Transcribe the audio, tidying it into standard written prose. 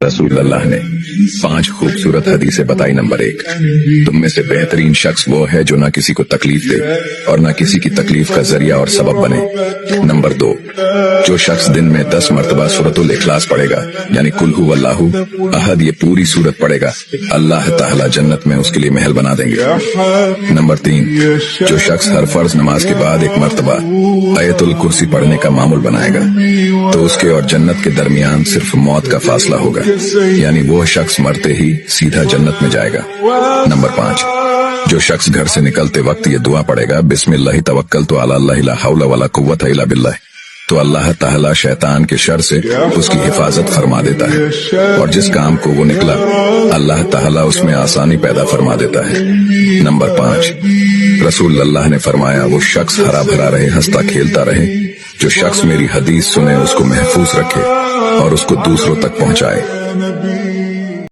رسول اللہ نے 5 خوبصورت حدیثیں بتائی۔ نمبر 1، تم میں سے بہترین شخص وہ ہے جو نہ کسی کو تکلیف دے اور نہ کسی کی تکلیف کا ذریعہ اور سبب بنے۔ نمبر 2، جو شخص دن میں 10 مرتبہ سورۃ الاخلاص پڑھے گا، یعنی قل هو اللہ احد، یہ پوری سورت پڑھے گا، اللہ تعالی جنت میں اس کے لیے محل بنا دیں گے۔ نمبر 3، جو شخص ہر فرض نماز کے بعد 1 مرتبہ آیت الکرسی پڑھنے کا معمول بنائے گا تو اس کے اور جنت کے درمیان صرف موت کا فاصلہ ہوگا، یعنی وہ شخص مرتے ہی سیدھا جنت میں جائے گا۔ نمبر 5، جو شخص گھر سے نکلتے وقت یہ دعا پڑھے گا، بسم اللہ توکلت علی اللہ لا حول ولا قوت الا باللہ، تو اللہ تعالی شیطان کے شر سے اس کی حفاظت فرما دیتا ہے، اور جس کام کو وہ نکلا اللہ تعالی اس میں آسانی پیدا فرما دیتا ہے۔ نمبر 5، رسول اللہ نے فرمایا، وہ شخص ہرا بھرا رہے، ہنستا کھیلتا رہے، جو شخص میری حدیث سنے، اس کو محفوظ رکھے اور اس کو دوسروں تک پہنچائے۔